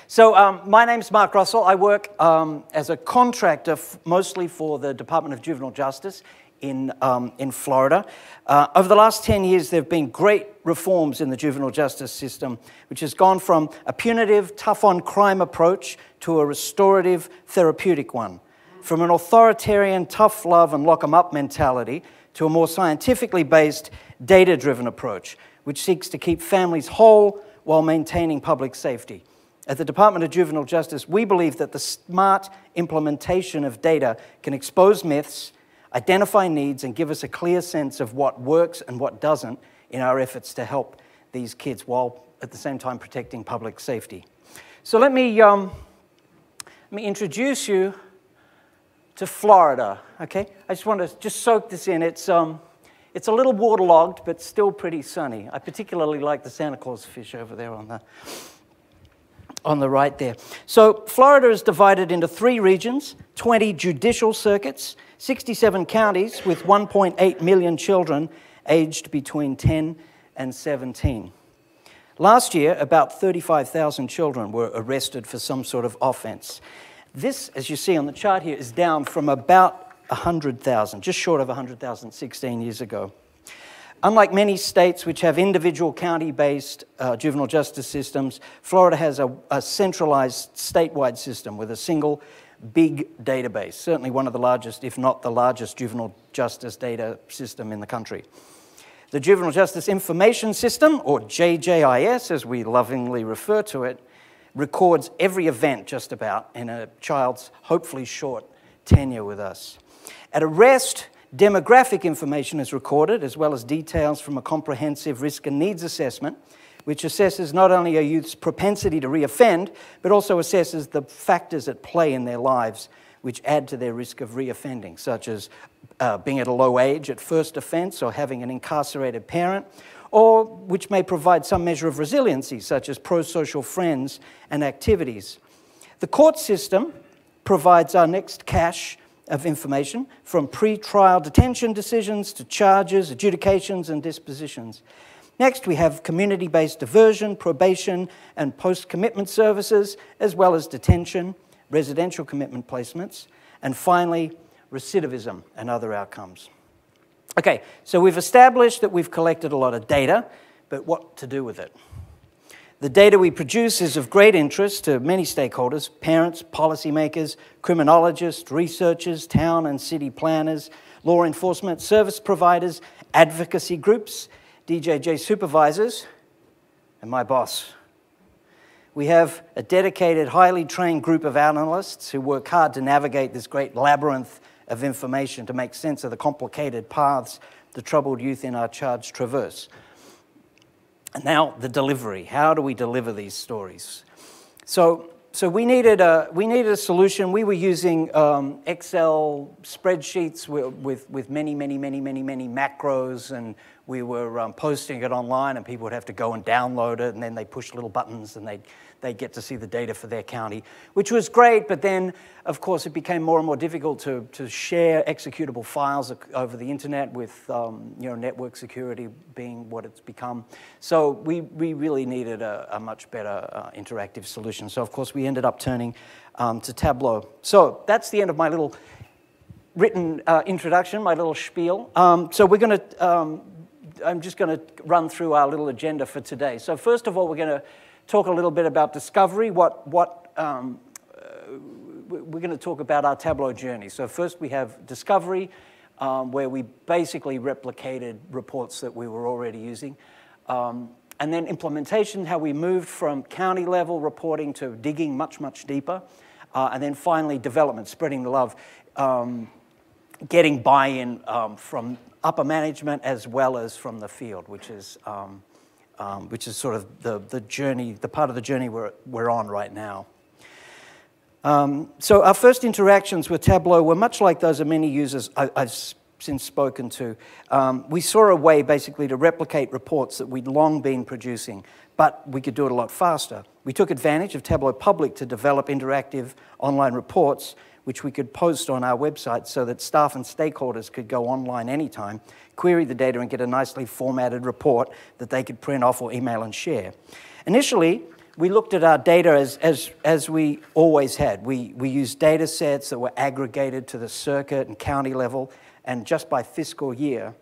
So my name's Mark Russell. I work as a contractor mostly for the Department of Juvenile Justice in Florida. Over the last 10 years, there have been great reforms in the juvenile justice system, which has gone from a punitive, tough-on-crime approach to a restorative, therapeutic one. From an authoritarian, tough love and lock-em-up mentality to a more scientifically based, data-driven approach, which seeks to keep families whole while maintaining public safety. At the Department of Juvenile Justice, we believe that the smart implementation of data can expose myths, identify needs, and give us a clear sense of what works and what doesn't in our efforts to help these kids while at the same time protecting public safety. So let me introduce you to Florida, okay? I just want to soak this in. It's a little waterlogged, but still pretty sunny. I particularly like the Santa Claus fish over there on the right there. So Florida is divided into 3 regions, 20 judicial circuits, 67 counties with 1.8 million children aged between 10 and 17. Last year, about 35,000 children were arrested for some sort of offense. This, as you see on the chart here, is down from about 100,000, just short of 100,000 16 years ago. Unlike many states which have individual county-based juvenile justice systems, Florida has a centralized statewide system with a single big database, certainly one of the largest, if not the largest, juvenile justice data system in the country. The Juvenile Justice Information System, or JJIS as we lovingly refer to it, records every event just about in a child's hopefully short tenure with us. At arrest, demographic information is recorded, as well as details from a comprehensive risk and needs assessment, which assesses not only a youth's propensity to reoffend, but also assesses the factors at play in their lives which add to their risk of reoffending, such as being at a low age at first offense or having an incarcerated parent, or which may provide some measure of resiliency, such as pro-social friends and activities. The court system provides our next cache of information, from pre-trial detention decisions to charges, adjudications, and dispositions. Next, we have community-based diversion, probation, and post-commitment services, as well as detention, residential commitment placements, and finally, recidivism and other outcomes. Okay, so we've established that we've collected a lot of data, but what to do with it? The data we produce is of great interest to many stakeholders: parents, policymakers, criminologists, researchers, town and city planners, law enforcement, service providers, advocacy groups, DJJ supervisors, and my boss. We have a dedicated, highly trained group of analysts who work hard to navigate this great labyrinth of information to make sense of the complicated paths the troubled youth in our charge traverse. And now the delivery. How do we deliver these stories? So we needed a solution. We were using Excel spreadsheets with many macros, and we were posting it online, and people would have to go and download it, and then they push little buttons, and they'd get to see the data for their county, which was great. But then, of course, it became more and more difficult to share executable files over the internet, with network security being what it's become. So we really needed a much better interactive solution. So of course we ended up turning to Tableau. So that's the end of my little written introduction, my little spiel. So we're going to. I'm just going to run through our little agenda for today. So first of all, we're going to talk a little bit about discovery. We're going to talk about our Tableau journey. So first we have discovery, where we basically replicated reports that we were already using. And then implementation, how we moved from county level reporting to digging much deeper. And then finally development, spreading the love, getting buy-in from upper management as well as from the field, which is sort of the journey, the part of the journey we're on right now. So our first interactions with Tableau were much like those of many users I've since spoken to. We saw a way basically to replicate reports that we'd long been producing, but we could do it a lot faster. We took advantage of Tableau Public to develop interactive online reports, which we could post on our website so that staff and stakeholders could go online anytime, query the data, and get a nicely formatted report that they could print off or email and share. Initially, we looked at our data as we always had. We used data sets that were aggregated to the circuit and county level and just by fiscal year.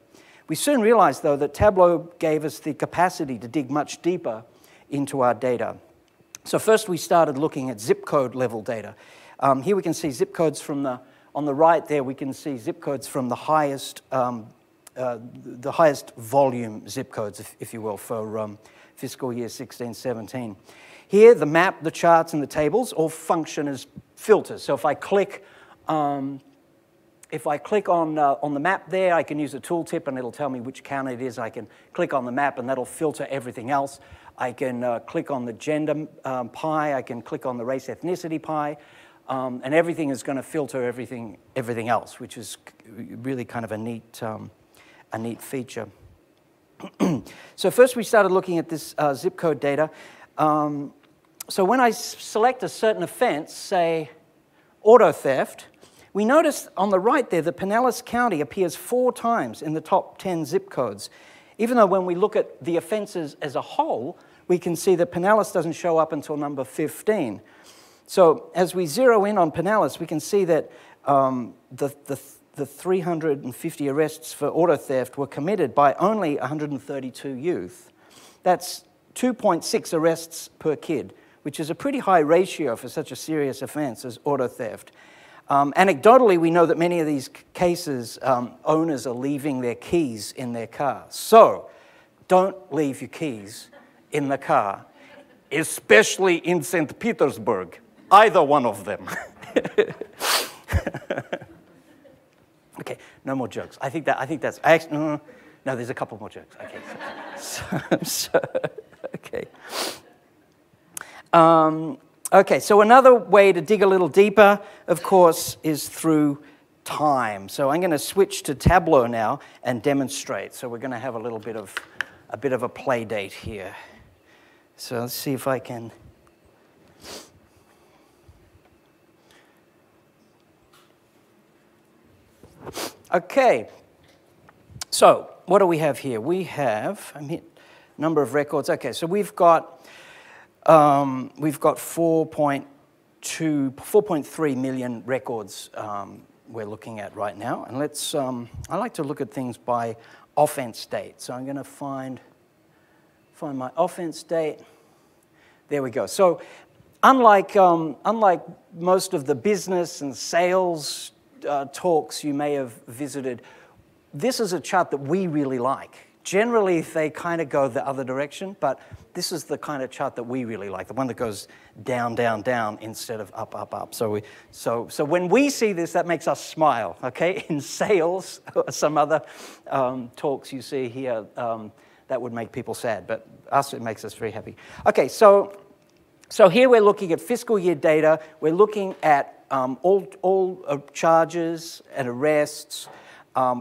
We soon realized, though, that Tableau gave us the capacity to dig much deeper into our data. So first we started looking at zip code level data. Here we can see zip codes from on the right there, we can see zip codes from the highest volume zip codes, if you will, for fiscal year 16-17. Here, the map, the charts, and the tables all function as filters. So if I click on the map there, I can use a tooltip and it'll tell me which county it is. I can click on the map and that'll filter everything else. I can click on the gender pie. I can click on the race ethnicity pie. And everything is going to filter everything else, which is really kind of a neat feature. So first we started looking at this zip code data. So when I select a certain offense, say auto theft, we notice on the right there that Pinellas County appears 4 times in the top 10 zip codes. Even though when we look at the offenses as a whole, we can see that Pinellas doesn't show up until number 15. So as we zero in on Pinellas, we can see that the 350 arrests for auto theft were committed by only 132 youth. That's 2.6 arrests per kid, which is a pretty high ratio for such a serious offense as auto theft. Anecdotally, we know that many of these cases, owners are leaving their keys in their car. So don't leave your keys in the car, especially in St. Petersburg, either one of them. Okay, no more jokes. I think that's actually, no, there's a couple more jokes. Okay, okay. Okay, so another way to dig a little deeper, of course, is through time. So I'm going to switch to Tableau now and demonstrate. So we're going to have a bit of a play date here. So let's see if I can. Okay. So what do we have here? We have number of records. Okay, so we've got 4.3 million records we're looking at right now. And let's, I like to look at things by offense date. So I'm going to find my offense date. There we go. So unlike most of the business and sales talks you may have visited, this is a chart that we really like. Generally, they kind of go the other direction, but this is the kind of chart that we really like, the one that goes down, down, down instead of up, up, up. So when we see this, that makes us smile, okay? In sales, or some other talks you see here, that would make people sad, but us, it makes us very happy. Okay, so here we're looking at fiscal year data. We're looking at all charges and arrests,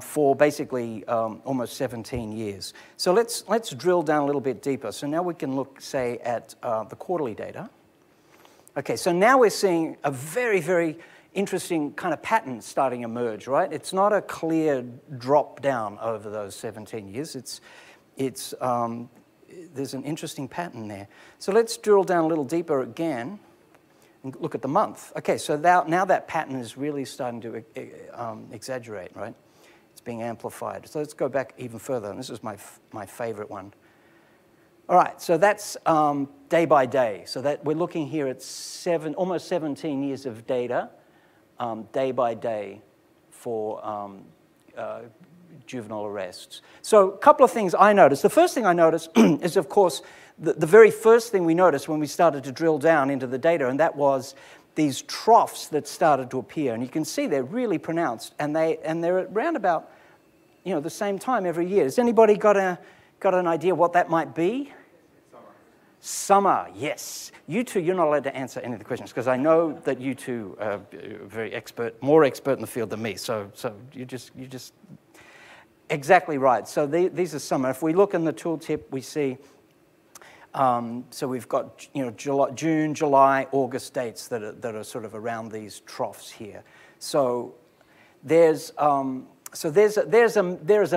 for basically almost 17 years. So let's drill down a little bit deeper. So now we can look, say, at the quarterly data. Okay, so now we're seeing a very, very interesting kind of pattern starting to emerge, right? It's not a clear drop down over those 17 years. There's an interesting pattern there. So let's drill down a little deeper again and look at the month. Okay, so now that pattern is really starting to exaggerate, right? Being amplified. So let's go back even further, and this is my favorite one. All right, so that's day by day. So that we're looking here at almost 17 years of data, day by day for juvenile arrests. So a couple of things I noticed. The first thing I noticed is, of course, the very first thing we noticed when we started to drill down into the data, and that was these troughs that started to appear, and you can see they're really pronounced, and they're around about, the same time every year. Has anybody got an idea what that might be? Summer, yes. You two, you're not allowed to answer any of the questions because I know that you two are very more expert in the field than me. So you just exactly right. So these are summer. If we look in the tooltip, we see. So we've got June, July, August dates that are sort of around these troughs here. So there's a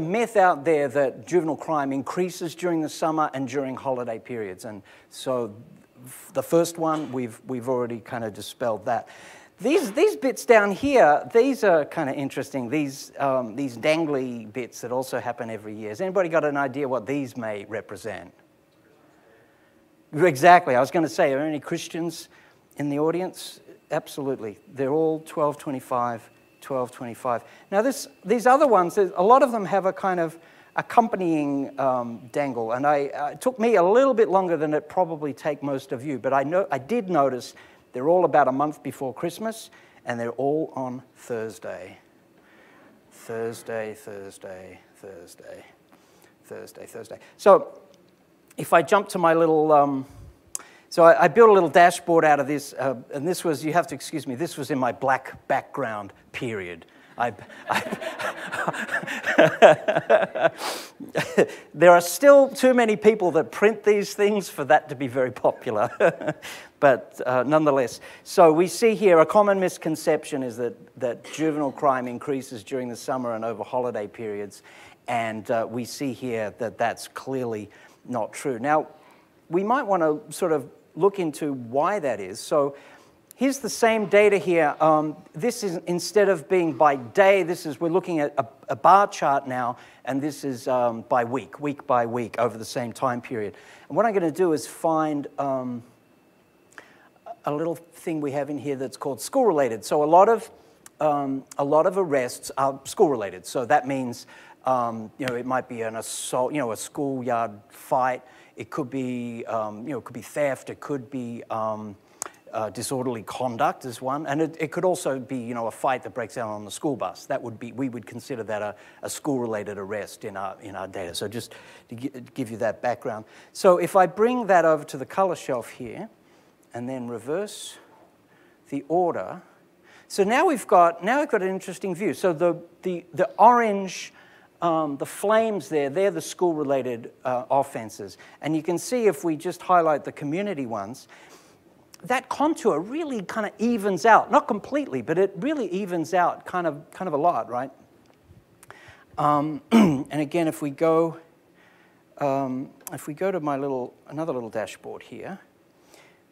myth out there that juvenile crime increases during the summer and during holiday periods, and so the first one, we've already kind of dispelled that. These bits down here, these are kind of interesting. These dangly bits that also happen every year. Has anybody got an idea what these may represent? Exactly. I was going to say, are there any Christians in the audience? Absolutely. They're all 1225, 1225. Now, these other ones, a lot of them have a kind of accompanying dangle, and it took me a little bit longer than it probably take most of you, but I did notice they're all about a month before Christmas, and they're all on Thursday. Thursday, Thursday, Thursday, Thursday, Thursday. So if I jump to my little, so I built a little dashboard out of this, and this was, you have to excuse me, this was in my black background period. There are still too many people that print these things for that to be very popular, but nonetheless. So we see here a common misconception is that juvenile crime increases during the summer and over holiday periods, and we see here that that's clearly not true. Now, we might want to sort of look into why that is. So here's the same data here. This is, instead of being by day, we're looking at a bar chart now, and this is by week by week, over the same time period. And what I'm going to do is find a little thing we have in here that's called school-related. So a lot of arrests are school-related. So that means, it might be an assault, a schoolyard fight. It could be, it could be theft. It could be disorderly conduct is one, and it could also be, a fight that breaks out on the school bus. That would be, we would consider that a school-related arrest in our data. So just to give you that background. So if I bring that over to the color shelf here, and then reverse the order, so now we've got an interesting view. So the orange, the flames there, they're the school-related offenses, and you can see if we just highlight the community ones, that contour really kind of evens out, not completely, but it really evens out kind of a lot, right? And again, if we go to another little dashboard here,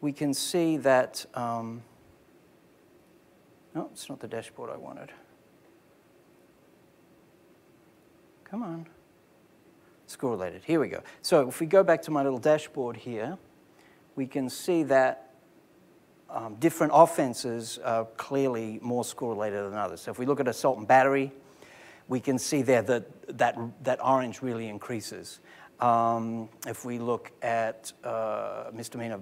we can see that. No, it's not the dashboard I wanted. Come on. School-related. Here we go. So if we go back to my little dashboard here, we can see that different offenses are clearly more school-related than others. So if we look at assault and battery, we can see there that orange really increases. If we look at misdemeanor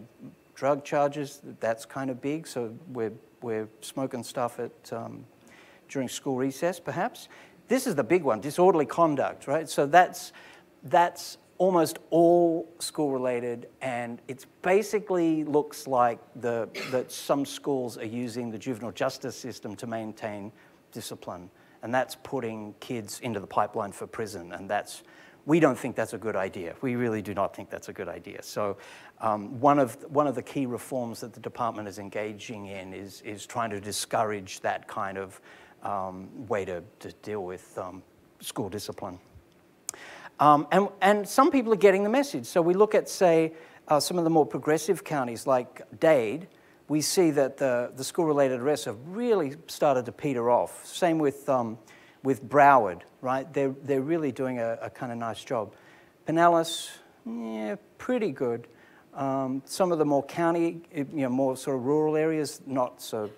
drug charges, that's kind of big. So we're smoking stuff during school recess, perhaps. This is the big one, disorderly conduct, right? So that's almost all school-related, and it basically looks like that some schools are using the juvenile justice system to maintain discipline, and that's putting kids into the pipeline for prison, and we don't think that's a good idea. We really do not think that's a good idea. So one of the key reforms that the department is engaging in is trying to discourage that kind of way to deal with school discipline. And some people are getting the message. So we look at, say, some of the more progressive counties like Dade, we see that the school-related arrests have really started to peter off. Same with Broward, right? They're really doing a kind of nice job. Pinellas, yeah, pretty good. Some of the more county, more sort of rural areas, not so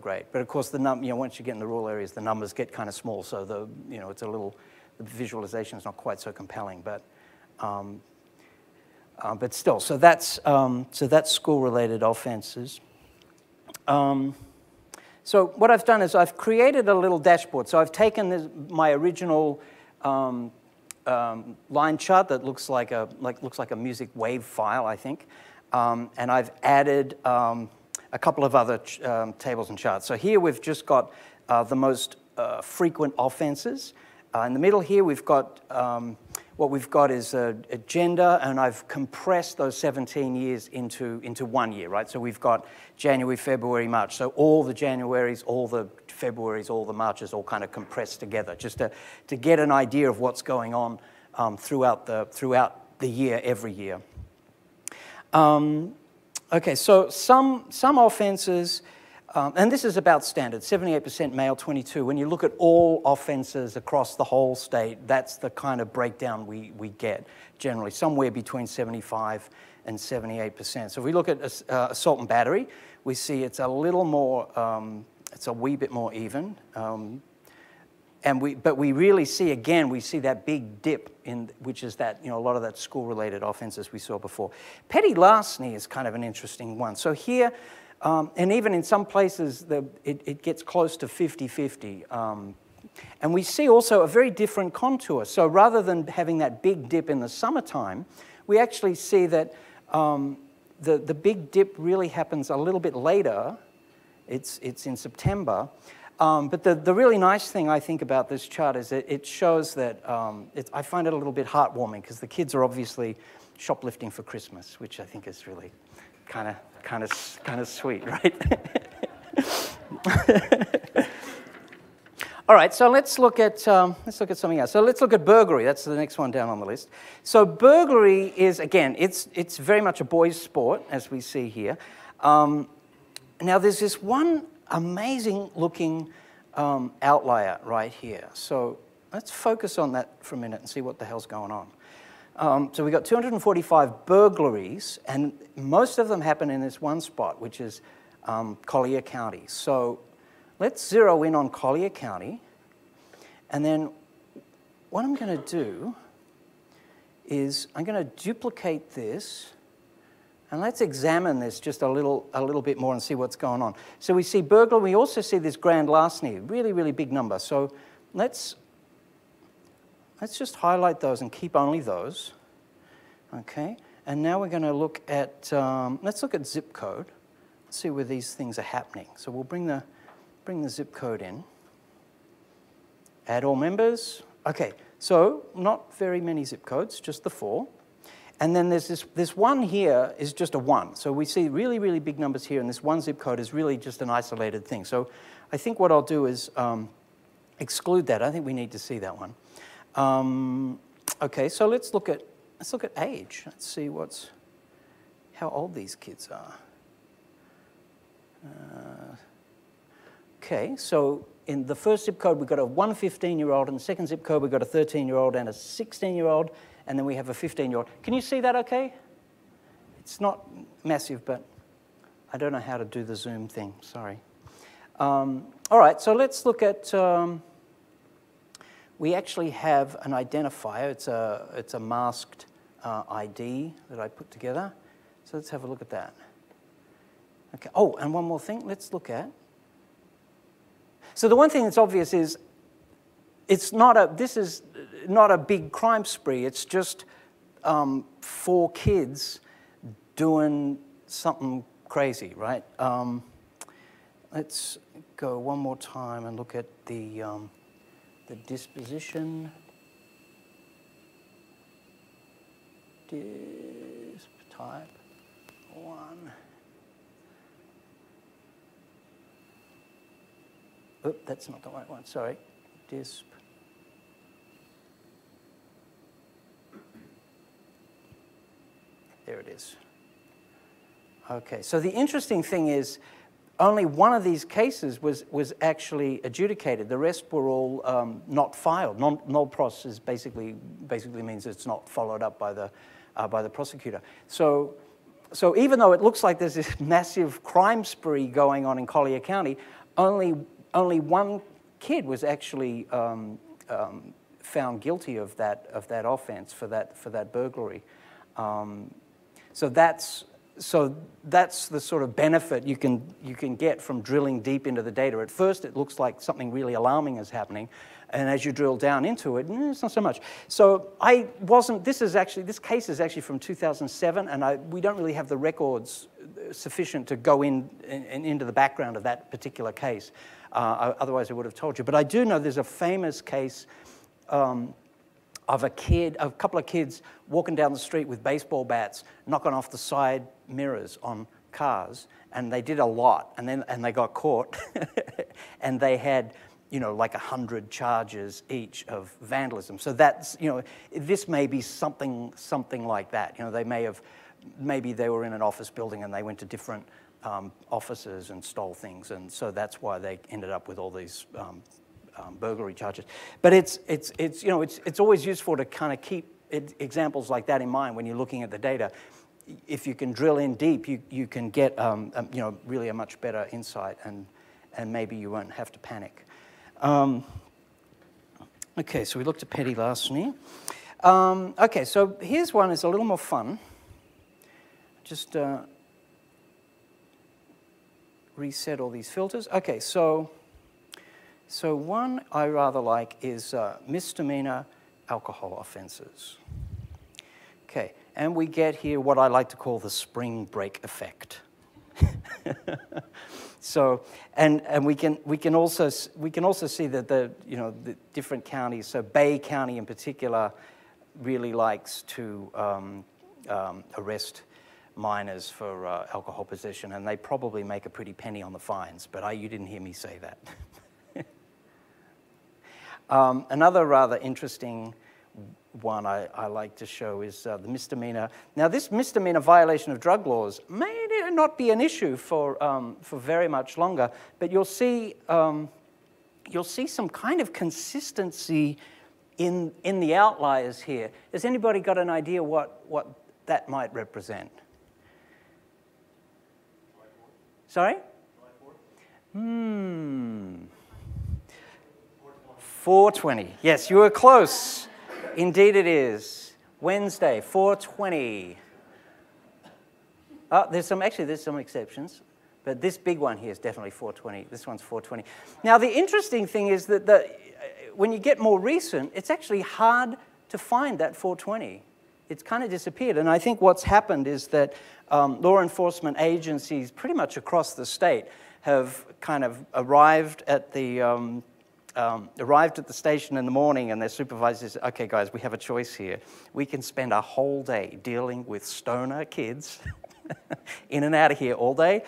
great. But of course, once you get in the rural areas, the numbers get kind of small. So it's a little. The visualization is not quite so compelling, but still. So that's school-related offenses. So what I've done is I've created a little dashboard. So I've taken my original line chart that looks like a music wave file, I think, and I've added a couple of other tables and charts. So here we've just got the most frequent offenses. In the middle here, we've got, what we've got is a gender, and I've compressed those 17 years into 1 year, right? So we've got January, February, March. So all the Januaries, all the Februaries, all the Marches, all kind of compressed together, just to get an idea of what's going on throughout the year, every year. Okay, so some offenses, and this is about standard, 78% male, 22. When you look at all offenses across the whole state, that's the kind of breakdown we get generally, somewhere between 75 and 78%. So if we look at assault and battery, we see it's a little more, it's a wee bit more even. But we really see, again, we see that big dip in, which is that, a lot of that school-related offenses we saw before. Petty larceny is kind of an interesting one. So here, and even in some places, it gets close to 50-50. And we see also a very different contour. So rather than having that big dip in the summertime, we actually see that the big dip really happens a little bit later. It's in September. But the really nice thing I think about this chart is that it shows that I find it a little bit heartwarming because the kids are obviously shoplifting for Christmas, which I think is really kind of sweet, right? All right, so let's look at something else. So let's look at burglary. That's the next one down on the list. So burglary is, again, it's very much a boys' sport, as we see here. Now there's this one amazing looking outlier right here. So let's focus on that for a minute and see what the hell's going on. So we got 245 burglaries, and most of them happen in this one spot, which is Collier County. So let's zero in on Collier County, and then what I'm going to do is I'm going to duplicate this, and let's examine this just a little bit more and see what's going on. So we see burglary. We also see this grand larceny, really, really big number. So let's just highlight those and keep only those. Okay. And now we're going to look at let's look at zip code. Let's see where these things are happening. So we'll bring the zip code in. Add all members. Okay. So not very many zip codes, just the 4. And then there's this one here is just a 1. So we see really, really big numbers here, and this one zip code is really just an isolated thing. So I think what I'll do is exclude that. I think we need to see that one. Okay, so let's look at age. Let's see how old these kids are. Okay, so in the first zip code we've got a 15-year-old, and the second zip code we've got a 13-year-old and a 16-year-old. And then we have a 15-year-old. Can you see that okay? It's not massive, but I don't know how to do the zoom thing, sorry. All right, so let's look at, we actually have an identifier. It's a masked ID that I put together. So let's have a look at that. Okay, oh, and one more thing, let's look at. So the one thing that's obvious is this is not a big crime spree. It's just 4 kids doing something crazy, right? Let's go one more time and look at the disposition. Disp type 1. Oop, that's not the right one, sorry. Disp. There it is. Okay, so the interesting thing is only one of these cases was actually adjudicated. The rest were all not filed. Nol pros is basically means it's not followed up by the prosecutor. So even though it looks like there's this massive crime spree going on in Collier County, only one kid was actually found guilty of that offense for that burglary. So that's the sort of benefit you can get from drilling deep into the data. At first, it looks like something really alarming is happening, and as you drill down into it, it's not so much. So this case is actually from 2007, and we don't really have the records sufficient to go into the background of that particular case. Otherwise, I would have told you. But I do know there's a famous case of a couple of kids walking down the street with baseball bats, knocking off the side mirrors on cars, and they did a lot, and they got caught, and they had, like 100 charges each of vandalism. So that's, this may be something like that. They may have maybe they were in an office building and they went to different offices and stole things, and so that's why they ended up with all these burglary charges. But it's always useful to kind of keep examples like that in mind when you're looking at the data. If you can drill in deep, you can get really a much better insight, and maybe you won't have to panic. Okay, so we looked at petty larceny. Okay, so here's one is a little more fun. Just reset all these filters. Okay, so one I rather like is misdemeanor alcohol offenses. Okay, and we get here what I like to call the spring break effect. So, and we can also see that the different counties. So Bay County in particular really likes to arrest minors for alcohol possession, and they probably make a pretty penny on the fines. But you didn't hear me say that. Another rather interesting one I like to show is the misdemeanor. Now, this misdemeanor violation of drug laws may not be an issue for very much longer, but you'll see some kind of consistency in the outliers here. Has anybody got an idea what that might represent? Sorry? 420. Yes, you were close. Indeed it is. Wednesday, 420. There's some exceptions, but this big one here is definitely 420. This one's 420. Now, the interesting thing is that when you get more recent, it's actually hard to find that 420. It's kind of disappeared, and I think what's happened is that law enforcement agencies pretty much across the state have kind of arrived at the station in the morning, and their supervisor says, okay, guys, we have a choice here. We can spend a whole day dealing with stoner kids in and out of here all day,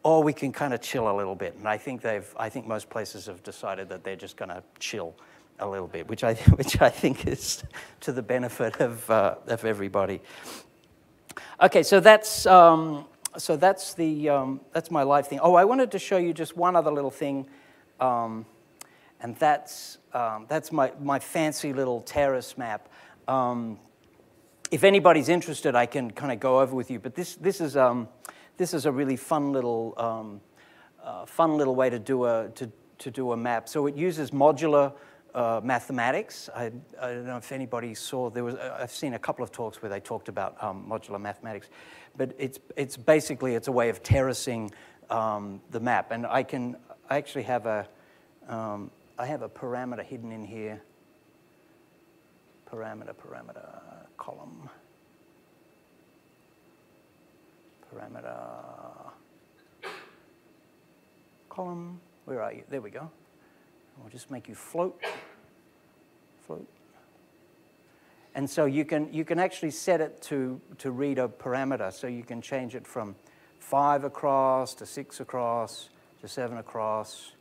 or we can kind of chill a little bit. And I think most places have decided that they're just going to chill a little bit, which I think is to the benefit of everybody. Okay, so that's my live thing. Oh, I wanted to show you just one other little thing. And that's my fancy little Terrace Map. If anybody's interested, I can kind of go over with you. But this is a really fun little way to do a map. So it uses modular mathematics. I don't know if anybody saw. I've seen a couple of talks where they talked about modular mathematics, but it's basically a way of terracing the map. And I actually have a parameter hidden in here. Parameter, column. Parameter, column. Where are you? There we go. We'll just make you float. And so you can actually set it to read a parameter. So you can change it from 5 across to 6 across to 7 across.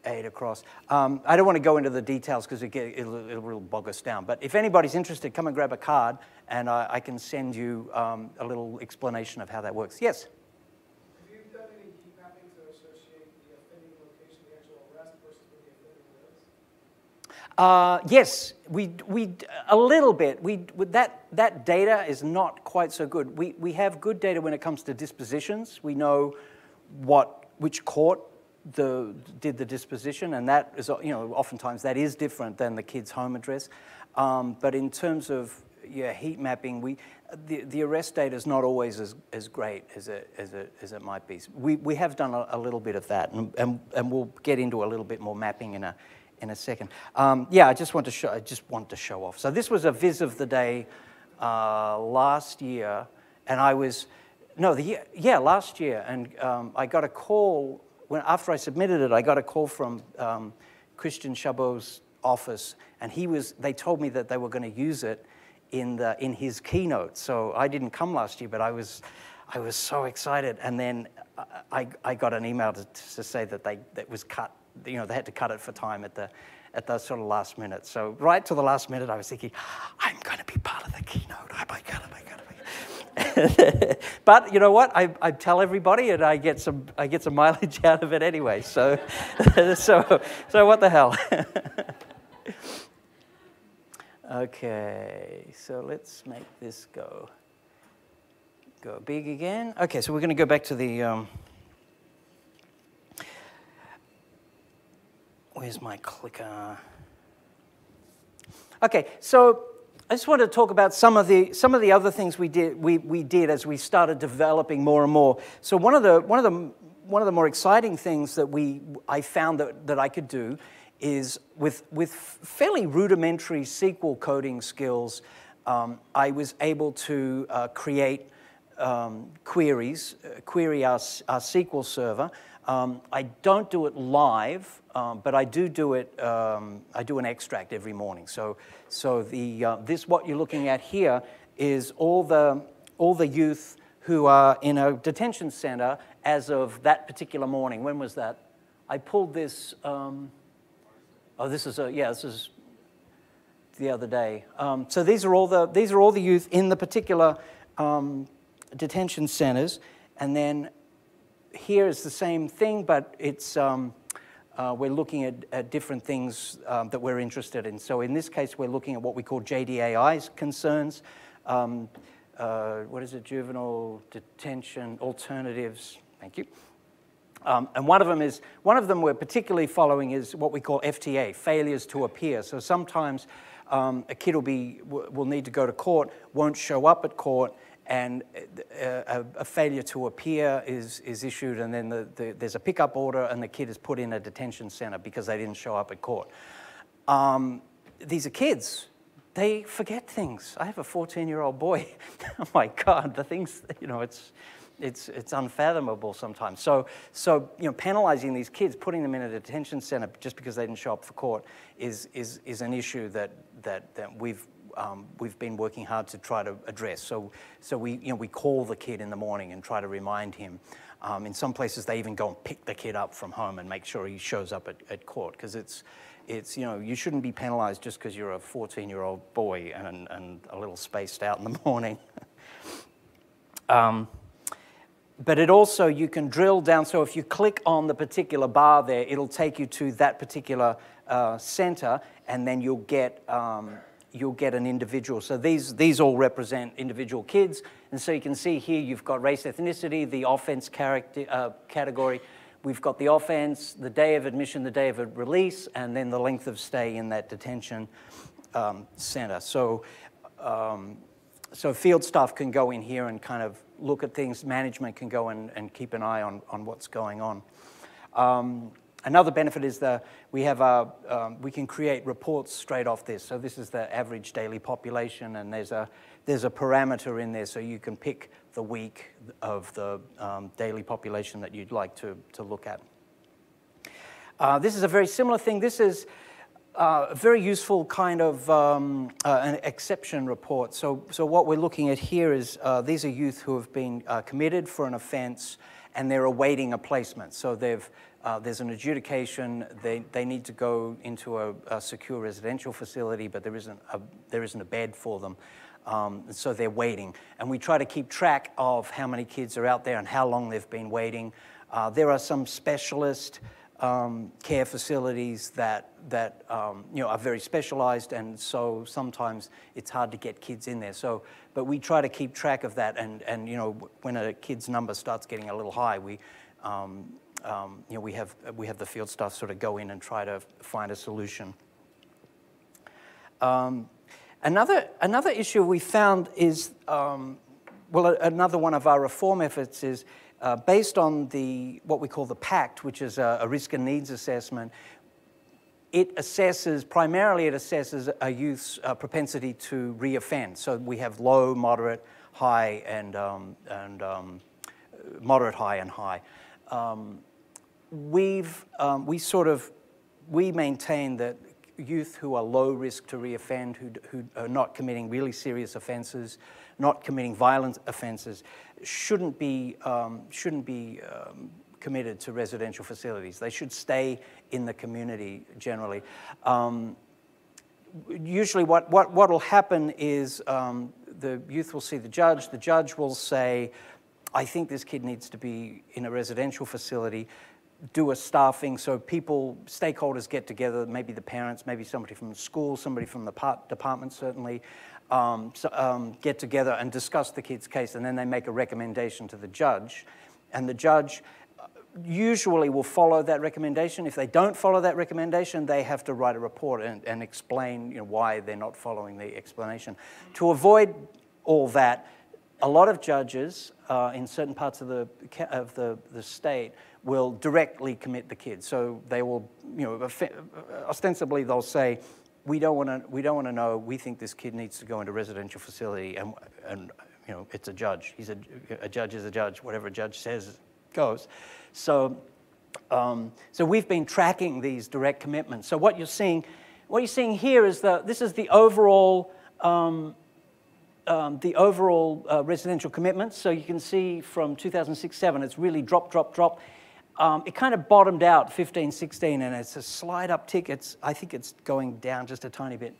8 across. I don't want to go into the details because it'll bog us down. But if anybody's interested, come and grab a card, and I can send you a little explanation of how that works. Yes? Have you done any heat mapping to associate the offending location, the actual arrest, versus where the offender lives? Yes, we a little bit. That data is not quite so good. We have good data when it comes to dispositions. We know which court did the disposition, and that is, oftentimes that is different than the kid's home address. But in terms of heat mapping, the arrest data is not always as great as it might be. We have done a little bit of that, and we'll get into a little bit more mapping in a second. I just want to show off. So this was a viz of the day last year, and last year, and I got a call. After I submitted it, I got a call from Christian Chabot's office, and they told me that they were going to use it in his keynote. So I didn't come last year, but I was so excited. And then I got an email to say that that was cut you know, they had to cut it for time at the sort of last minute. So right to the last minute, I was thinking, I'm going to be part of the keynote. Oh my God. But you know what? I tell everybody, and I get some mileage out of it anyway. So so what the hell? Okay, so let's make this go big again. Okay, so we're going to go back to the. Where's my clicker? Okay, so I just want to talk about some of the other things we did as we started developing more and more. So one of the more exciting things that I found that I could do is with fairly rudimentary SQL coding skills, I was able to create queries, query our SQL server. I don't do it live, but I do it. I do an extract every morning. So this what you're looking at here is all the youth who are in a detention center as of that particular morning. When was that? I pulled this. This is the other day. So these are all the youth in the particular detention centers, and then here is the same thing, but it's we're looking at different things that we're interested in. So in this case, we're looking at what we call JDAI concerns. What is it? Juvenile Detention Alternatives. Thank you. And one of them we're particularly following is what we call FTA, failures to appear. So sometimes a kid will need to go to court, won't show up at court, and a failure to appear is issued, and then there's a pickup order, and the kid is put in a detention center because they didn't show up at court. These are kids. They forget things. I have a 14-year-old boy. Oh my God, the things, you know, it's unfathomable sometimes. So you know, penalizing these kids, putting them in a detention center just because they didn't show up for court is an issue that we've been working hard to try to address. So we call the kid in the morning and try to remind him. In some places they even go and pick the kid up from home and make sure he shows up at court, because it's you know, you shouldn't be penalized just because you're a 14-year-old boy and a little spaced out in the morning. But it also, you can drill down. So if you click on the particular bar there, it'll take you to that particular center, and then you'll get an individual. So these all represent individual kids. And so you can see here you've got race, ethnicity, the offense category. We've got the offense, the day of admission, the day of release, and then the length of stay in that detention center. So field staff can go in here and kind of look at things. Management can go and keep an eye on what's going on. Another benefit is that we can create reports straight off this. So this is the average daily population, and there's a parameter in there, so you can pick the week of the daily population that you'd like to look at. This is a very similar thing. This is a very useful kind of an exception report. So what we're looking at here is these are youth who have been committed for an offense, and they're awaiting a placement. So there's an adjudication. They need to go into a secure residential facility, but there isn't a bed for them. So they're waiting. And we try to keep track of how many kids are out there and how long they've been waiting. There are some specialist care facilities that you know, are very specialized, and so sometimes it's hard to get kids in there. But we try to keep track of that, and you know, when a kid's number starts getting a little high, we you know, we have the field staff sort of go in and try to find a solution. Another issue we found is another one of our reform efforts is based on what we call the Pact, which is a risk and needs assessment. It primarily assesses a youth's propensity to reoffend. So we have low, moderate, high, and moderate, high, and high. We maintain that youth who are low risk to reoffend, who are not committing really serious offenses, not committing violent offenses, shouldn't be committed to residential facilities. They should stay in the community generally. Usually what will happen is the youth will see the judge will say, I think this kid needs to be in a residential facility, do a staffing, so stakeholders get together, maybe the parents, maybe somebody from the school, somebody from the department certainly, get together and discuss the kid's case, and then they make a recommendation to the judge, and the judge usually will follow that recommendation. If they don't follow that recommendation, they have to write a report and explain why they're not following the explanation. To avoid all that, a lot of judges in certain parts of the state will directly commit the kid. So they will, ostensibly they'll say, we don't want to know. We think this kid needs to go into a residential facility, and it's a judge. A judge is a judge. Whatever a judge says goes. So we've been tracking these direct commitments. So what you're seeing here is this is the overall residential commitments. So you can see from 2006-07, it's really dropped. It kind of bottomed out 15-16, and it's a slight uptick. I think it's going down just a tiny bit.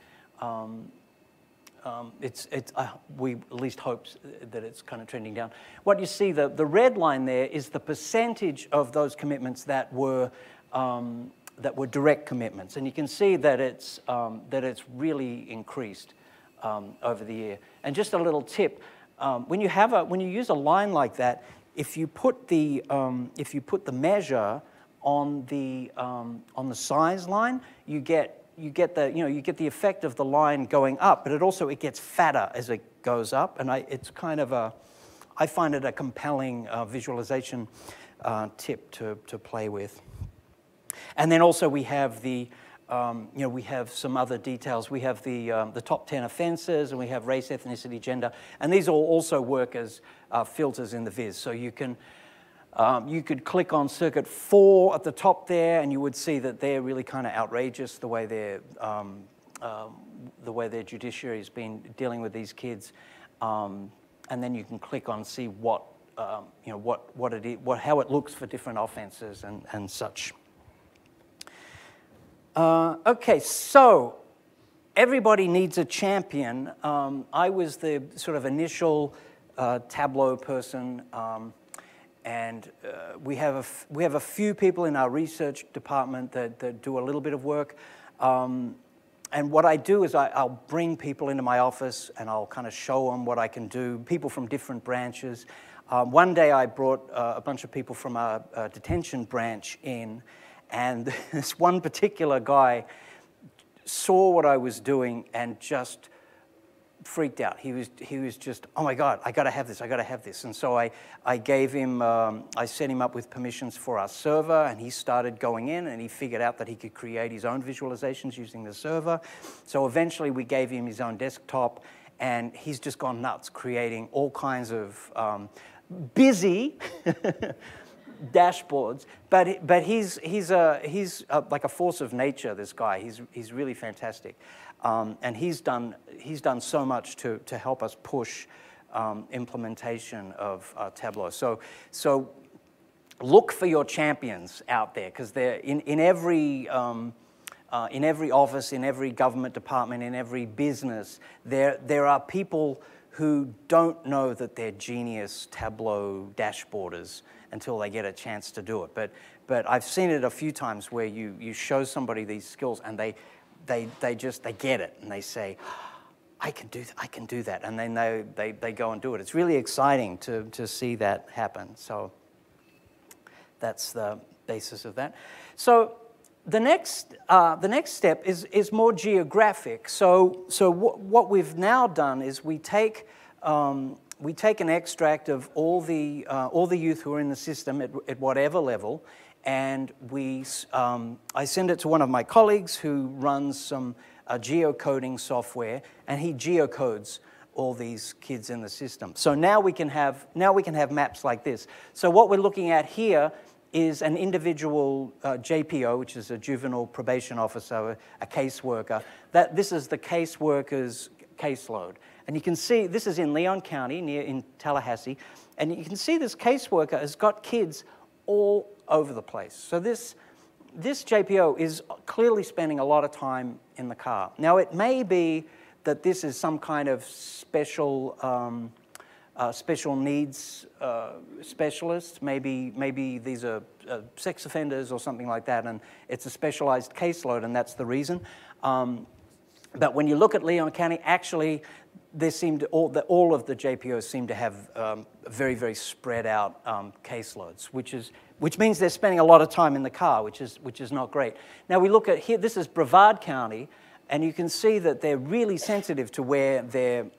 We at least hope that it's kind of trending down. What you see, the red line there is the percentage of those commitments that were direct commitments, and you can see that it's really increased over the year. And just a little tip: when you use a line like that, if you put the measure on the size line, you get the effect of the line going up, but it gets fatter as it goes up, and I find it a compelling visualization tip to play with. And then also we have we have some other details. We have the top 10 offenses, and we have race, ethnicity, gender, and these all also work as filters in the viz. So you could click on Circuit 4 at the top there, and you would see that they're really kind of outrageous the way their judiciary has been dealing with these kids, and then you can click on see how it looks for different offenses and such. Okay, so everybody needs a champion. I was the sort of initial Tableau person. And we have a few people in our research department that do a little bit of work. And what I do is I'll bring people into my office and I'll kind of show them what I can do, people from different branches. One day I brought a bunch of people from our detention branch in, and this one particular guy saw what I was doing and just freaked out. He was just, oh my God, I gotta have this. And so I gave him, I set him up with permissions for our server, and he started going in, and he figured out that he could create his own visualizations using the server. So eventually we gave him his own desktop, and he's just gone nuts creating all kinds of busy dashboards, but he's like a force of nature, this guy. He's really fantastic. And he's done so much to help us push implementation of Tableau. So look for your champions out there, because they're in every office, in every government department, in every business. There are people who don't know that they're genius Tableau dashboarders until they get a chance to do it. But I've seen it a few times where you show somebody these skills and they get it, and they say, I can do that, and then they go and do it. It's really exciting to see that happen. So that's the basis of that. So the next step is more geographic. So what we've now done is we take an extract of all the youth who are in the system at whatever level, and I send it to one of my colleagues who runs some geocoding software, and he geocodes all these kids in the system. So now we can have maps like this. So what we're looking at here is an individual JPO, which is a juvenile probation officer, a caseworker. This is the caseworker's caseload. And you can see, this is in Leon County, in Tallahassee, and you can see this caseworker has got kids all over the place. So this JPO is clearly spending a lot of time in the car. Now, it may be that this is some kind of special needs specialist. Maybe these are sex offenders or something like that, and it's a specialized caseload, and that's the reason. But when you look at Leon County, actually, there seemed all of the JPOs seem to have very, very spread out caseloads, which means they're spending a lot of time in the car, which is not great. Now we look at here. This is Brevard County, and you can see that they're really sensitive to where they're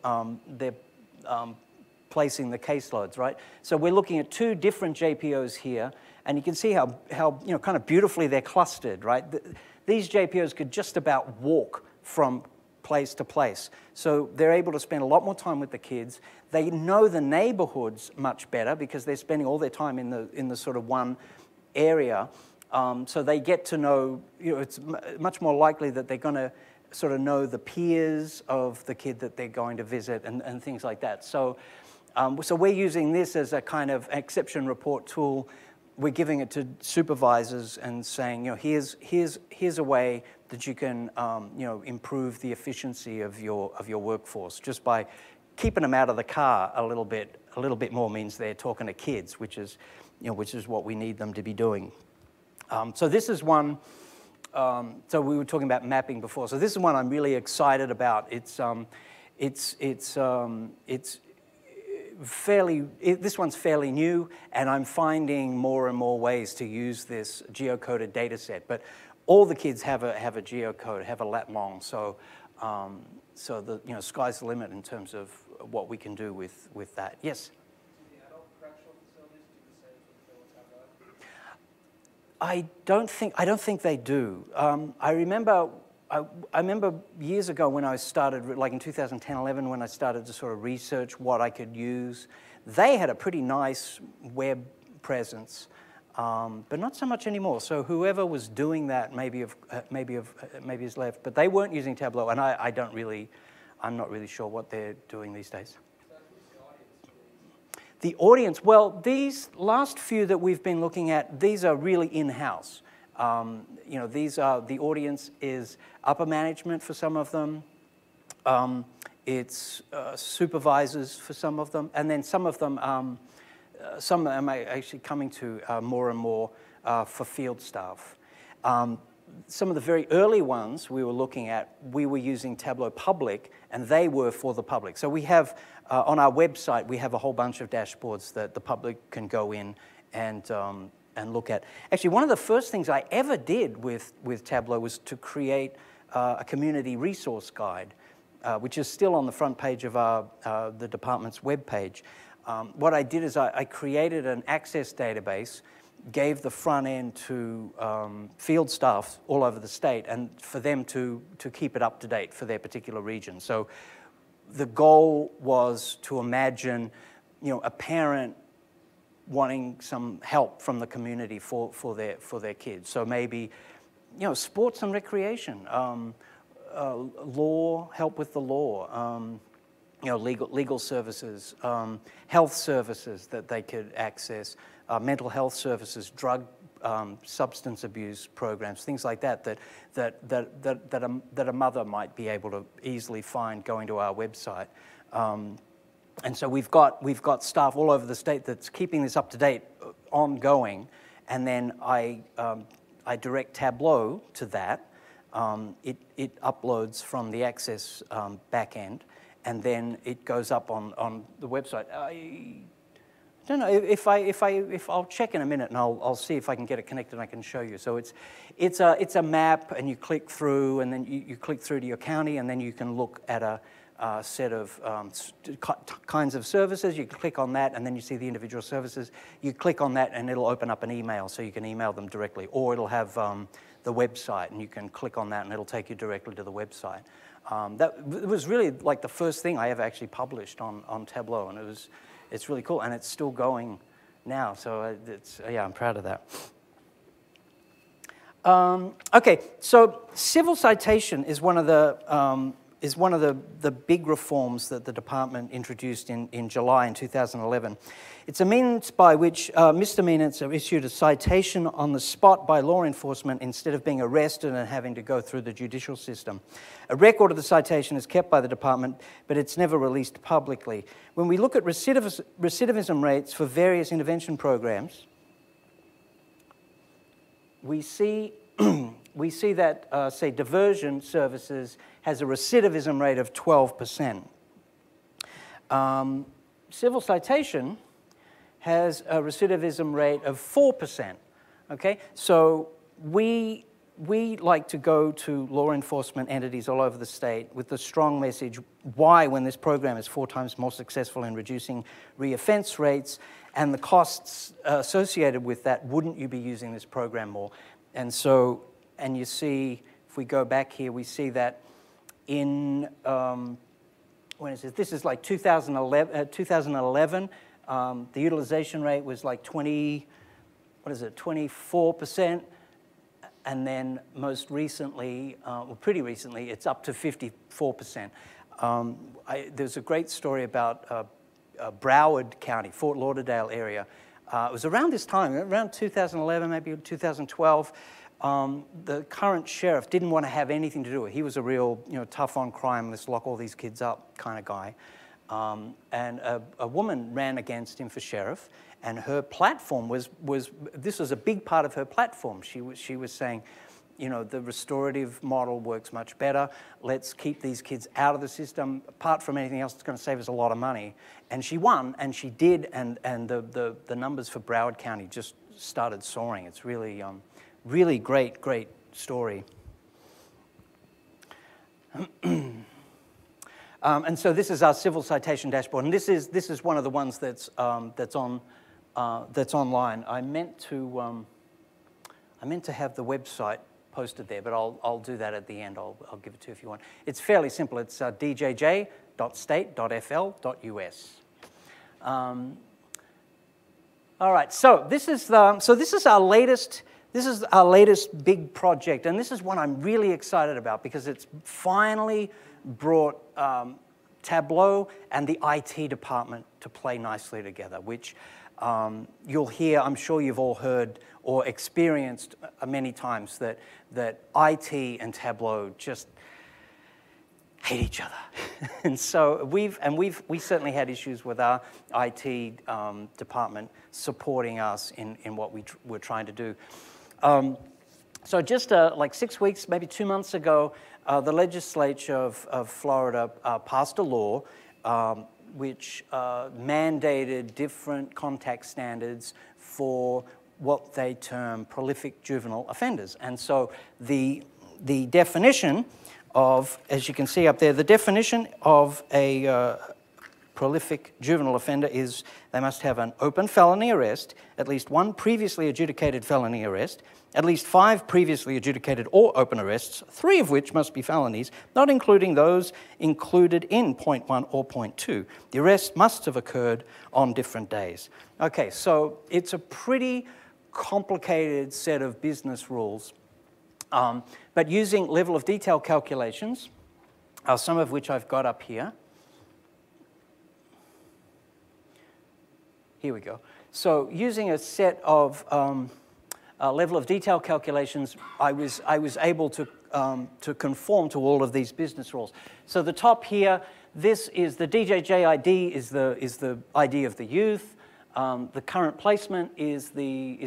placing the caseloads, right? So we're looking at two different JPOs here, and you can see how kind of beautifully they're clustered, right? These JPOs could just about walk from place to place. So they're able to spend a lot more time with the kids. They know the neighborhoods much better because they're spending all their time in the sort of one area. So they get to know, it's much more likely that they're going to sort of know the peers of the kid that they're going to visit and things like that. So we're using this as a kind of exception report tool. We're giving it to supervisors and saying, here's a way that you can, improve the efficiency of your workforce just by keeping them out of the car a little bit more means they're talking to kids, which is what we need them to be doing. So this is one. So we were talking about mapping before. So this is one I'm really excited about. This one's fairly new, and I'm finding more and more ways to use this geocoded data set. But all the kids have a geocode, have a lat long. So the sky's the limit in terms of what we can do with that. Yes. Do the adult correctional facilities do the same for the Tableau? I don't think they do. I remember years ago when I started, like in 2010, 11, when I started to sort of research what I could use. They had a pretty nice web presence, but not so much anymore. So whoever was doing that maybe has left, but they weren't using Tableau, and I'm not really sure what they're doing these days. The audience, well, these last few that we've been looking at, these are really in-house. These are, the audience is upper management for some of them. It's supervisors for some of them. And then some of them, some am actually coming to more and more for field staff. Some of the very early ones we were looking at, we were using Tableau Public, and they were for the public. So we have, on our website, we have a whole bunch of dashboards that the public can go in and look at. Actually, one of the first things I ever did with Tableau was to create a community resource guide, which is still on the front page of the department's webpage. What I did is I created an access database, gave the front end to field staff all over the state, and for them to keep it up to date for their particular region. So the goal was to imagine, a parent wanting some help from the community for their kids. So maybe, sports and recreation, law, help with the law, legal services, health services that they could access, mental health services, drug, substance abuse programs, things like that a mother might be able to easily find going to our website. And so we've got staff all over the state that's keeping this up to date, ongoing, and then I direct Tableau to that. It uploads from the Access back end, and then it goes up on the website. I don't know if I'll check in a minute, and I'll see if I can get it connected and I can show you. So it's a map, and you click through, and then you click through to your county, and then you can look at a set of kinds of services. You click on that, and then you see the individual services. You click on that, and it'll open up an email, so you can email them directly, or it'll have the website, and you can click on that, and it'll take you directly to the website. That was really like the first thing I ever actually published on Tableau, and it's really cool, and it's still going now. So I'm proud of that. Okay, so civil citation is one of the is one of the big reforms that the department introduced in July in 2011. It's a means by which misdemeanors are issued a citation on the spot by law enforcement instead of being arrested and having to go through the judicial system. A record of the citation is kept by the department, but it's never released publicly. When we look at recidivism rates for various intervention programs, we see that, say, diversion services has a recidivism rate of 12%. Civil citation has a recidivism rate of 4%, okay? So we like to go to law enforcement entities all over the state with the strong message why, when this program is 4 times more successful in reducing reoffense rates and the costs associated with that, wouldn't you be using this program more? And so, and you see, if we go back here, we see that in, when is it? This is like 2011, the utilization rate was like 24%, and then most recently, well, pretty recently, it's up to 54%. There's a great story about Broward County, Fort Lauderdale area. It was around this time, around 2011, maybe 2012. The current sheriff didn't want to have anything to do with it. He was a real, tough on crime, let's lock all these kids up kind of guy. And a woman ran against him for sheriff, and her platform was this was a big part of her platform. She was saying, the restorative model works much better. Let's keep these kids out of the system. Apart from anything else, it's going to save us a lot of money. And she won, and she did, and the numbers for Broward County just started soaring. It's really, really great story. And so this is our civil citation dashboard, and this is one of the ones that's online. I meant to have the website posted there, but I'll do that at the end. I'll give it to you if you want. It's fairly simple. It's djj.state.fl.us. All right. So this is our latest. This is our latest big project, and this is one I'm really excited about because it's finally brought Tableau and the IT department to play nicely together, which you'll hear, I'm sure you've all heard or experienced many times that IT and Tableau just hate each other. And so we certainly had issues with our IT department supporting us in what we're trying to do. So just like 6 weeks, maybe 2 months ago, the legislature of Florida passed a law which mandated different contact standards for what they term prolific juvenile offenders. And so the definition of, as you can see up there, the definition of a prolific juvenile offender is they must have an open felony arrest, at least 1 previously adjudicated felony arrest, at least 5 previously adjudicated or open arrests, 3 of which must be felonies, not including those included in point 1 or point 2. The arrest must have occurred on different days. Okay, so it's a pretty complicated set of business rules, but using level of detail calculations, some of which I've got up here. Here we go. So using a set of level of detail calculations, I was able to conform to all of these business rules. So the top here, this is the DJJ ID is the ID of the youth. The current placement is the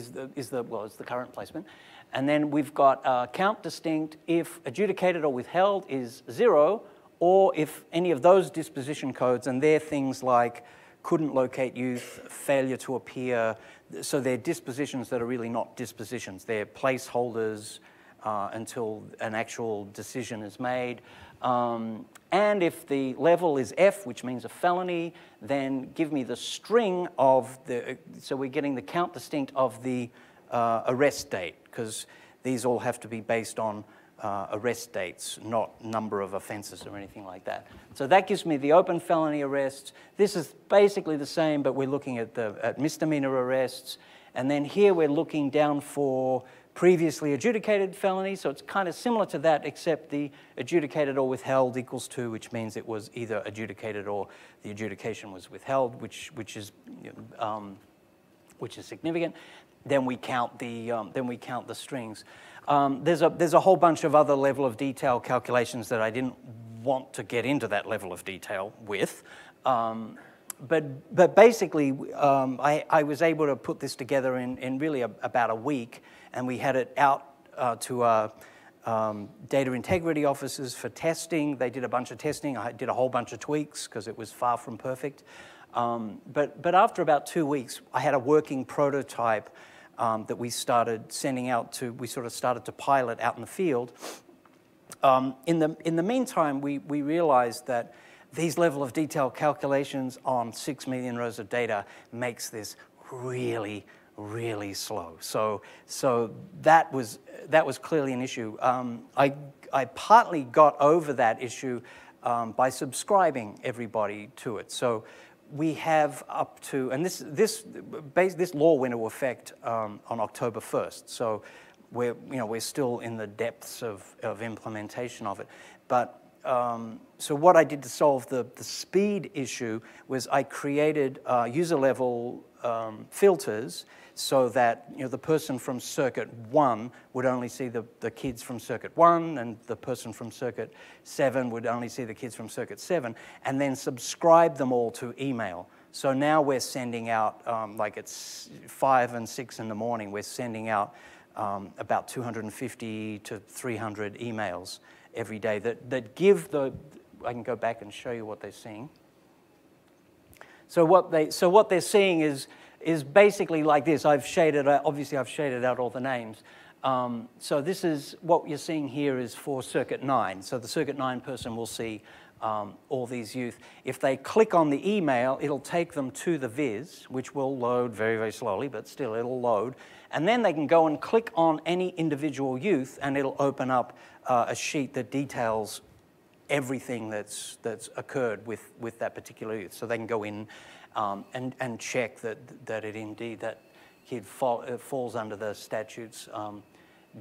current placement, and then we've got count distinct if adjudicated or withheld is 0, or if any of those disposition codes, and they're things like couldn't locate youth, failure to appear. So they're dispositions that are really not dispositions. They're placeholders until an actual decision is made. And if the level is F, which means a felony, then give me the string of the, so we're getting the count distinct of the arrest date, because these all have to be based on arrest dates, not number of offenses or anything like that. So that gives me the open felony arrests. This is basically the same, but we're looking at misdemeanor arrests. And then here we're looking down for previously adjudicated felony, so it's kind of similar to that, except the adjudicated or withheld equals 2, which means it was either adjudicated or the adjudication was withheld, which is significant. Then we count the strings. There's a whole bunch of other level of detail calculations that I didn't want to get into that level of detail with. But basically, I was able to put this together in really about a week, and we had it out to data integrity officers for testing. They did a bunch of testing. I did a whole bunch of tweaks because it was far from perfect. But after about 2 weeks, I had a working prototype that we started sending out to, we sort of started to pilot out in the field. In the meantime, we realized that these level of detail calculations on 6 million rows of data makes this really, really slow. So that was clearly an issue. I partly got over that issue by subscribing everybody to it. So we have up to, and this law went into effect on October 1st. So we're still in the depths of implementation of it. But so what I did to solve the speed issue was I created user level filters so that the person from circuit 1 would only see the kids from circuit 1, and the person from circuit 7 would only see the kids from circuit 7, and then subscribe them all to email. So now we're sending out, like it's 5 and 6 in the morning, we're sending out about 250 to 300 emails every day that give I can go back and show you what they're seeing. So what they're seeing is basically like this. Obviously I've shaded out all the names. So this is, what you're seeing here is for circuit 9. So the circuit 9 person will see all these youth. If they click on the email, it'll take them to the viz, which will load very, very slowly, but still it'll load. And then they can go and click on any individual youth, and it'll open up a sheet that details everything that's occurred with that particular youth. So they can go in and check that it indeed, that kid falls under the statute's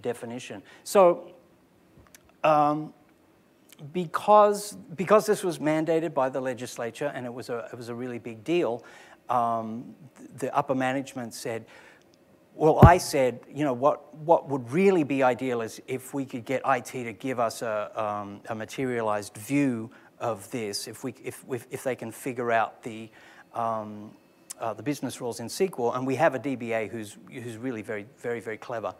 definition. So because this was mandated by the legislature, and it was a really big deal, the upper management said, well, I said, what would really be ideal is if we could get IT to give us a materialized view of this, if they can figure out the business rules in SQL, and we have a DBA who's really very, very, very clever.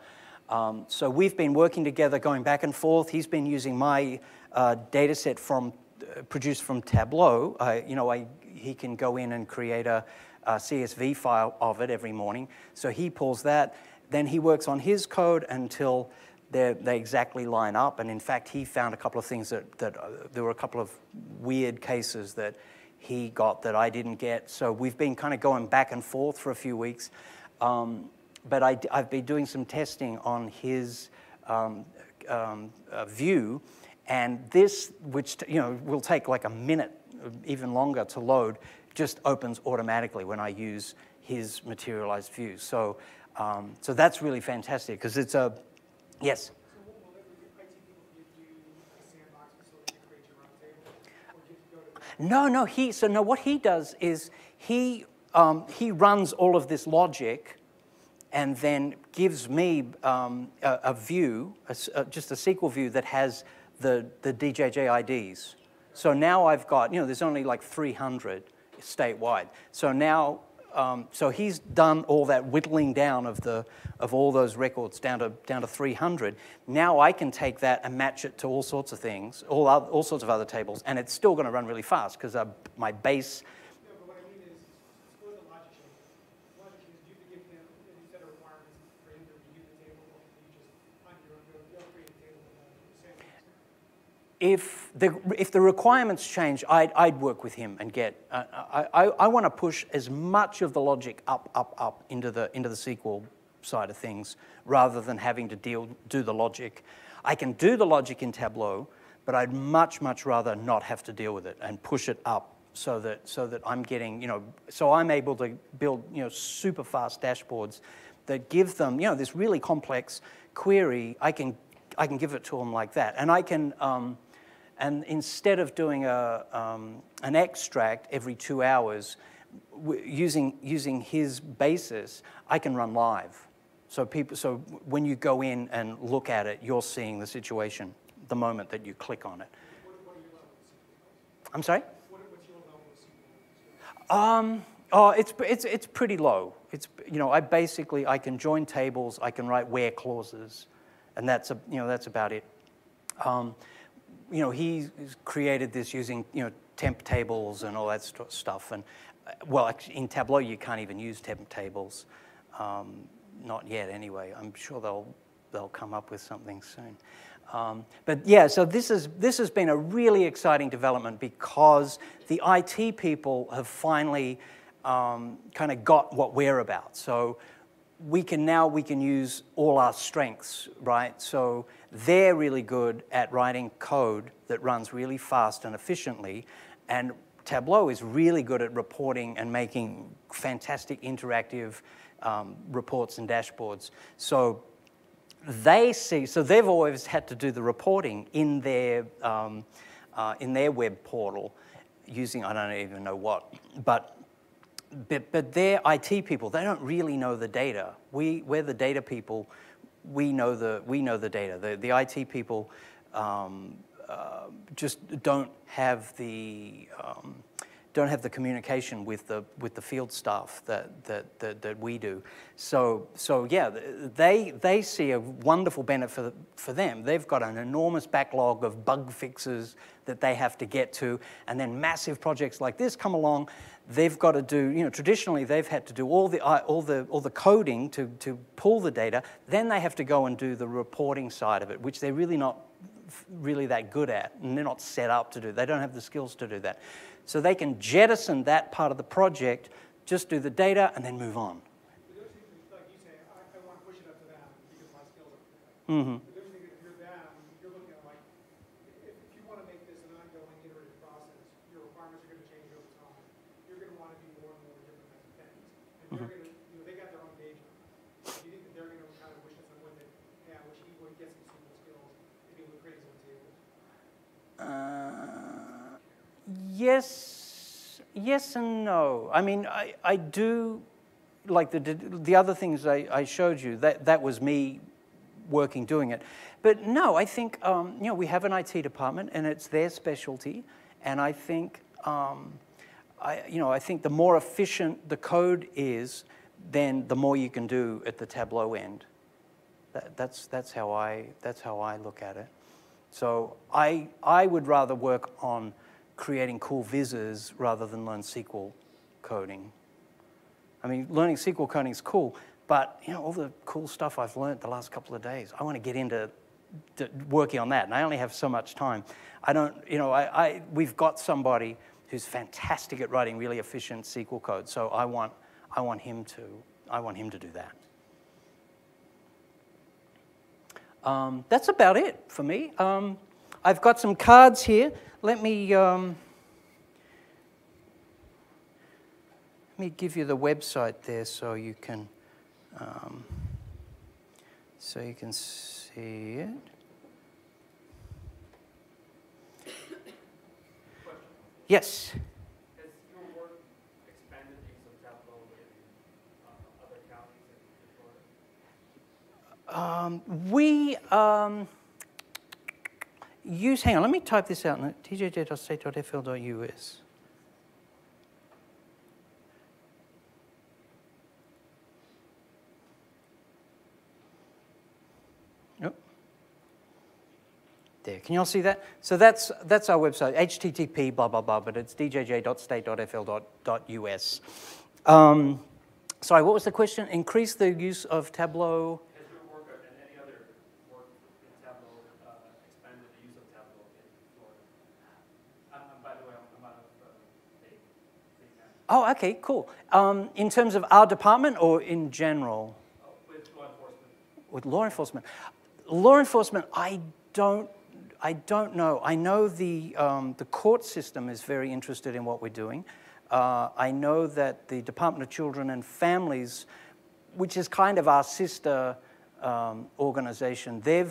So we've been working together, going back and forth. He's been using my data set produced from Tableau. He can go in and create a CSV file of it every morning. So he pulls that. Then he works on his code until they exactly line up. And in fact, he found a couple of things that there were a couple of weird cases that he got that I didn't get. So we've been kind of going back and forth for a few weeks. But I've been doing some testing on his view, and this, which will take like a minute, even longer to load, just opens automatically when I use his materialized view. So that's really fantastic because it's a yes. So will IT people give you a sandbox so you create your own table, or do you go to? No. What he does is he runs all of this logic, and then gives me a view, just a SQL view that has the DJJ IDs. So now I've got, there's only like 300 statewide. So now, so he's done all that whittling down of all those records down to 300. Now I can take that and match it to all sorts of things, all sorts of other tables, and it's still going to run really fast because my base. No, but what I mean is, suppose the logic changes. Logic changes. Do you give him any set of requirements for him to review the table, or do you just on your own go create a table with If the requirements change, I'd work with him and get. I want to push as much of the logic up into the SQL side of things, rather than having to do the logic. I can do the logic in Tableau, but I'd much rather not have to deal with it and push it up so that I'm getting so I'm able to build super fast dashboards that give them, this really complex query, I can give it to them like that. And I can, and instead of doing an extract every 2 hours, using his basis, I can run live. So when you go in and look at it, you're seeing the situation the moment that you click on it. What are your levels? I'm sorry? What's your level of SQL? It's pretty low. I can join tables, I can write where clauses, and that's about it. He's created this using temp tables and all that stuff. And actually, in Tableau you can't even use temp tables, not yet anyway. I'm sure they'll come up with something soon. But yeah, so this has been a really exciting development because the IT people have finally kind of got what we're about. So we can use all our strengths, right? So they're really good at writing code that runs really fast and efficiently, and Tableau is really good at reporting and making fantastic interactive reports and dashboards. So they've always had to do the reporting in their web portal using, I don't even know what, but their IT people, they don't really know the data. We're the data people. We know the data. The IT people just don't have the communication with the field staff that we do. So yeah, they see a wonderful benefit for them. They've got an enormous backlog of bug fixes that they have to get to, and then massive projects like this come along. They've got to do, traditionally they've had to do all the coding to pull the data. Then they have to go and do the reporting side of it, which they're really not really that good at, and they're not set up to do. They don't have the skills to do that. So they can jettison that part of the project, just do the data, and then move on. But those things, like you say, I want to push it up to them because my skills are there. Mm-hmm. But those things, if you're them, you're looking at like, if you want to make this an ongoing iterative process, your requirements are going to change over time. You're going to want to do more and more different kinds of things. And they're going to, they got their own day job. Do you think that they're going to kind of wish us someone that, yeah, wish he would get some SQL skills to be able to create his own tables? Yes and no. I mean, I do, like the other things I showed you, that was me doing it. But no, I think, we have an IT department and it's their specialty. And I think, I think the more efficient the code is, then the more you can do at the Tableau end. That's how I look at it. So I would rather work on creating cool vizzes rather than learn SQL coding. I mean, learning SQL coding is cool, but all the cool stuff I've learned the last couple of days, I want to get into working on that, and I only have so much time. I don't, we've got somebody who's fantastic at writing really efficient SQL code, so I want him to do that. That's about it for me. I've got some cards here. Let me give you the website there so you can see it. Yes. Has your work expanded the use of Tableau in other counties in Florida? We hang on, let me type this out. tjj.state.fl.us. Oh. There, can you all see that? So that's our website, http blah, blah, blah, but it's djj.state.fl.us. Sorry, what was the question? Increase the use of Tableau. Oh, okay, cool. In terms of our department or in general? With law enforcement. With law enforcement. Law enforcement, I don't know. I know the court system is very interested in what we're doing. I know that the Department of Children and Families which is kind of our sister organization. They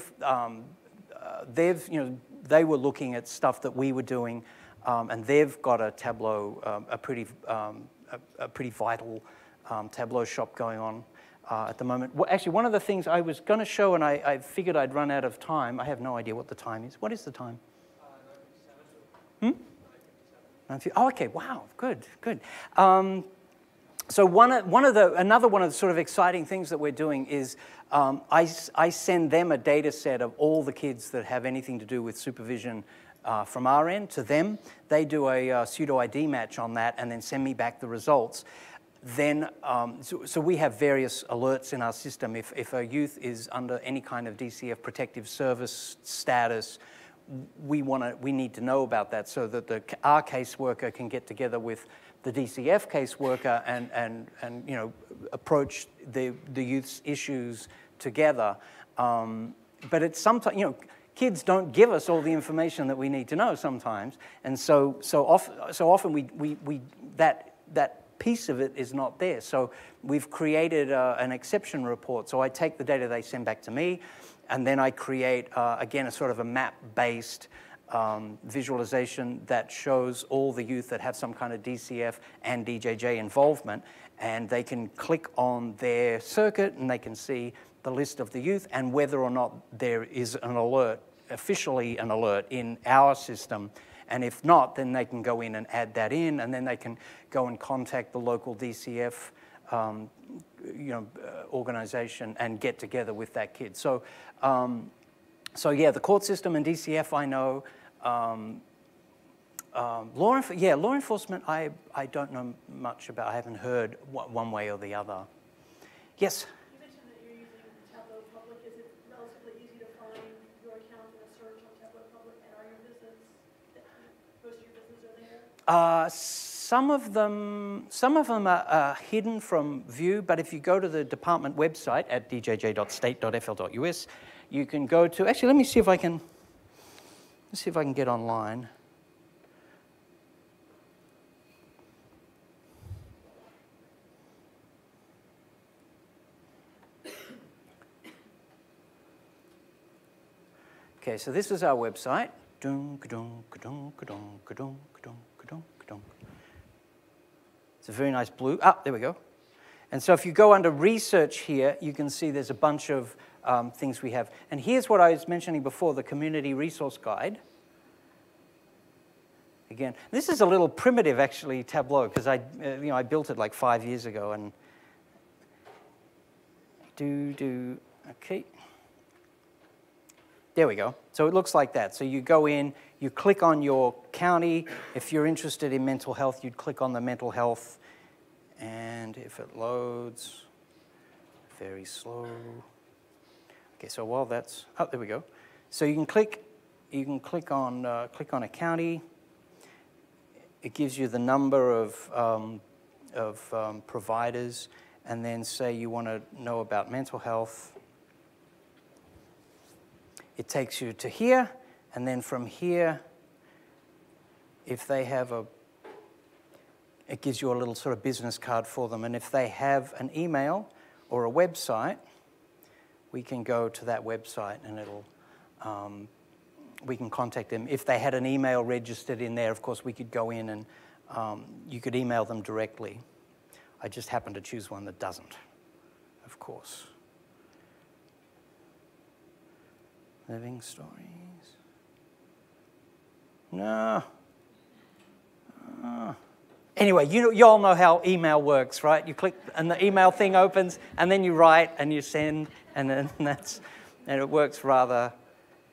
were looking at stuff that we were doing, and they've got a Tableau, a pretty vital Tableau shop going on at the moment. Well, actually, one of the things I was going to show, and I figured I'd run out of time. I have no idea what the time is. What is the time? 9:57. Oh, okay. Wow. Good. So another one of the sort of exciting things that we're doing is I send them a data set of all the kids that have anything to do with supervision from our end to them. They do a pseudo ID match on that and then send me back the results. Then, so we have various alerts in our system. If a youth is under any kind of DCF protective service status, we need to know about that so that our caseworker can get together with the DCF caseworker and approach the youth's issues together. But it's sometimes, kids don't give us all the information that we need to know sometimes, and so often we that piece of it is not there. So we've created an exception report. So I take the data they send back to me, and then I create, again, a sort of a map-based visualization that shows all the youth that have some kind of DCF and DJJ involvement, and they can click on their circuit and they can see the list of the youth and whether or not there is an alert, officially an alert in our system. And if not, then they can go in and add that in, and then they can go and contact the local DCF organization and get together with that kid. So yeah, the court system and DCF I know. Law enforcement I don't know much about. I haven't heard one way or the other. Yes? You mentioned that you're using Tableau Public. Is it relatively easy to find your account in a search on Tableau Public, and are your visits, most of your visits are there? Some of them are hidden from view, but if you go to the department website at djj.state.fl.us, you can go to, actually, let me see if I can get online. Okay, so this is our website. It's a very nice blue. Ah, there we go. And so if you go under research here, you can see there's a bunch of things we have. And here's what I was mentioning before, the community resource guide. Again, this is a little primitive, actually, Tableau, because I built it like 5 years ago. And okay. There we go. So it looks like that. So you go in, you click on your county. If you're interested in mental health, you'd click on the mental health. And if it loads, very slow. Okay, so while that's, oh, there we go. So you can click on a county. It gives you the number of providers, and then say you want to know about mental health. It takes you to here, and then from here, if they have it gives you a little sort of business card for them, and if they have an email or a website, we can go to that website and we can contact them. If they had an email registered in there, of course, we could go in and you could email them directly. I just happen to choose one that doesn't, of course. Living stories. No. Anyway, you all know how email works, right? You click and the email thing opens, and then you write and you send, and it works rather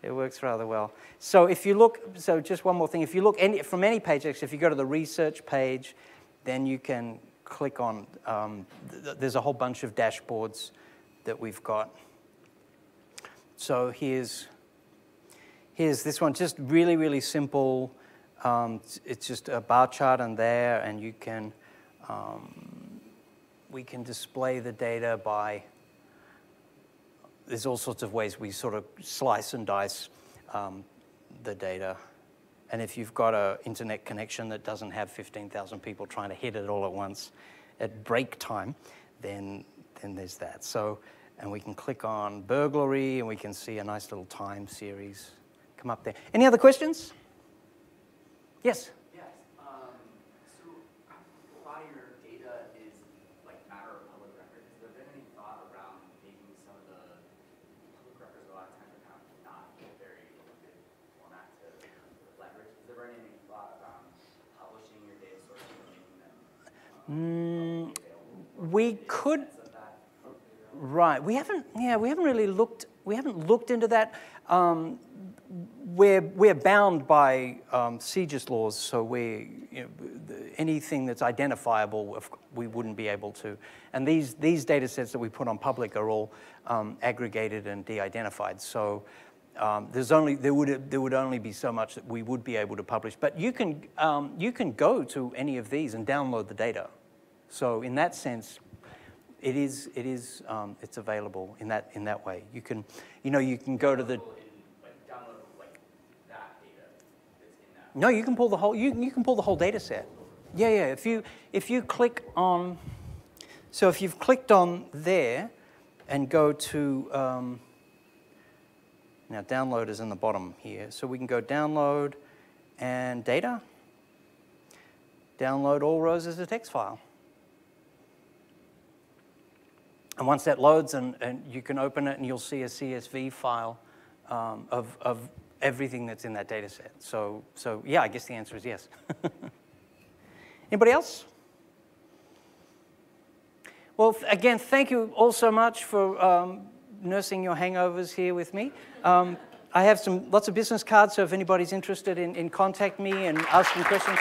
well. So if you look, so just one more thing, if you look from any page, actually, if you go to the research page, then you can click on. There's a whole bunch of dashboards that we've got. So here's this one, just really, really simple. It's just a bar chart in there, and you can we can display the data by. There's all sorts of ways we sort of slice and dice the data, and if you've got an internet connection that doesn't have 15,000 people trying to hit it all at once at break time, then there's that. So, and we can click on burglary, and we can see a nice little time series come up there. Any other questions? Yes? Yes. So a lot of your data is like matter of public record. Has there been any thought around making some of the public records a lot of times are kind of not very limited format to leverage? Has there been any thought around publishing your data sources and making them available? We could. Right. We haven't really looked into that. We're bound by CJIS laws, so anything that's identifiable, we wouldn't be able to. And these data sets that we put on public are all aggregated and de-identified. So there would only be so much that we would be able to publish. But you can go to any of these and download the data. So in that sense, it's available in that way. You can go to the. Download like that data that's in that. No, you can pull the whole. You can pull the whole data set. Yeah. If you click on, so if you've clicked on there, and go to. Now download is in the bottom here, so we can go download, and data. Download all rows as a text file. And once that loads, and you can open it, and you'll see a CSV file of everything that's in that data set. So yeah, I guess the answer is yes. Anybody else? Well, again, thank you all so much for nursing your hangovers here with me. I have lots of business cards, so if anybody's interested in contact me and asking questions.